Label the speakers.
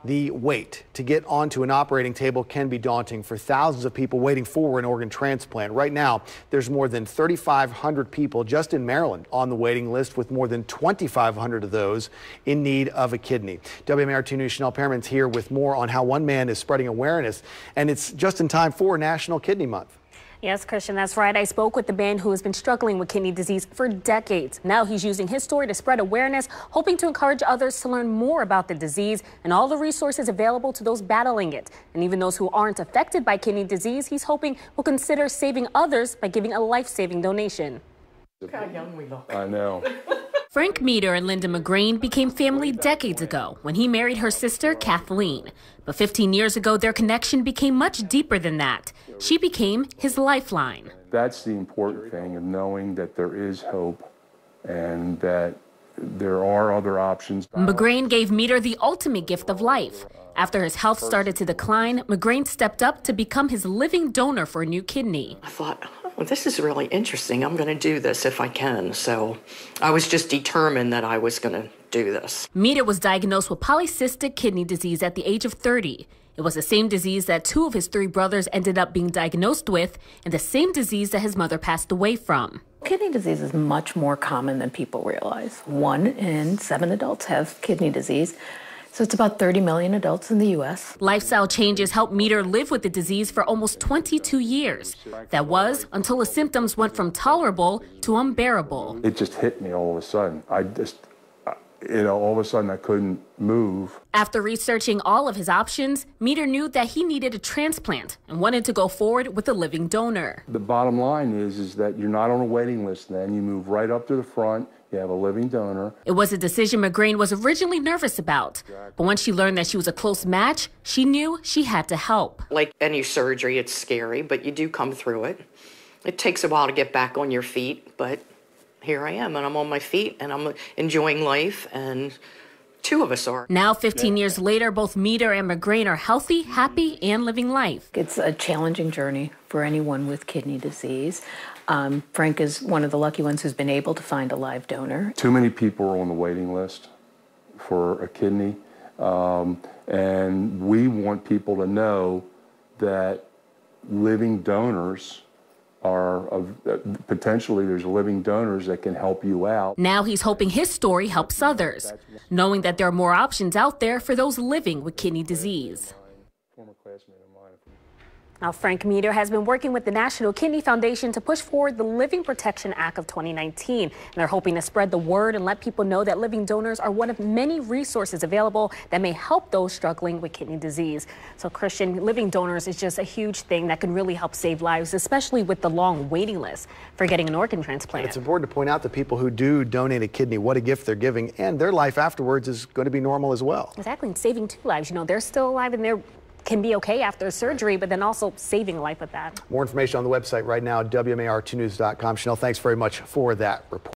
Speaker 1: The wait to get onto an operating table can be daunting for thousands of people waiting for an organ transplant. Right now, there's more than 3,500 people just in Maryland on the waiting list, with more than 2,500 of those in need of a kidney. WMAR-2 News' Chanel Pearman's here with more on how one man is spreading awareness, and it's just in time for National Kidney Month.
Speaker 2: Yes, Christian, that's right. I spoke with the man who has been struggling with kidney disease for decades. Now he's using his story to spread awareness, hoping to encourage others to learn more about the disease and all the resources available to those battling it. And even those who aren't affected by kidney disease, he's hoping will consider saving others by giving a life-saving donation.
Speaker 3: Look how young we look.
Speaker 4: I know.
Speaker 2: Frank Meter and Linda McGrain became family decades ago when he married her sister, Kathleen. But 15 years ago, their connection became much deeper than that. She became his lifeline.
Speaker 4: That's the important thing, of knowing that there is hope and that there are other options.
Speaker 2: McGrain gave Meter the ultimate gift of life. After his health started to decline, McGrain stepped up to become his living donor for a new kidney.
Speaker 3: I thought, well, this is really interesting. I'm going to do this if I can. So I was just determined that I was going to do this.
Speaker 2: Meter was diagnosed with polycystic kidney disease at the age of 30. It was the same disease that two of his three brothers ended up being diagnosed with, and the same disease that his mother passed away from.
Speaker 5: Kidney disease is much more common than people realize. 1 in 7 adults have kidney disease. So it's about 30 million adults in the U.S.
Speaker 2: Lifestyle changes helped Meter live with the disease for almost 22 years. That was until his symptoms went from tolerable to unbearable.
Speaker 4: It just hit me all of a sudden. All of a sudden I couldn't move.
Speaker 2: After researching all of his options, Meter knew that he needed a transplant and wanted to go forward with a living donor.
Speaker 4: The bottom line is that you're not on a waiting list then. You move right up to the front. You have a living donor.
Speaker 2: It was a decision McGrain was originally nervous about. But when she learned that she was a close match, she knew she had to help.
Speaker 3: Like any surgery, it's scary, but you do come through it. It takes a while to get back on your feet, but here I am, and I'm on my feet, and I'm enjoying life, and two of us are.
Speaker 2: Now, 15 years later, both Meter and McGrain are healthy, happy, and living life.
Speaker 5: It's a challenging journey for anyone with kidney disease. Frank is one of the lucky ones who's been able to find a live donor.
Speaker 4: Too many people are on the waiting list for a kidney, and we want people to know that living donors are potentially there's living donors that can help you out.
Speaker 2: Now he's hoping his story helps others, knowing that there are more options out there for those living with kidney disease. Now, Frank Meter has been working with the National Kidney Foundation to push forward the Living Protection Act of 2019. And they're hoping to spread the word and let people know that living donors are one of many resources available that may help those struggling with kidney disease. So, Christian, living donors is just a huge thing that can really help save lives, especially with the long waiting list for getting an organ transplant.
Speaker 1: It's important to point out that people who do donate a kidney, what a gift they're giving, and their life afterwards is going to be normal as well.
Speaker 2: Exactly, and saving 2 lives. You know, they're still alive and they're can be okay after surgery, but then also saving a life with that.
Speaker 1: More information on the website right now, WMAR2news.com. Chanel, thanks very much for that report.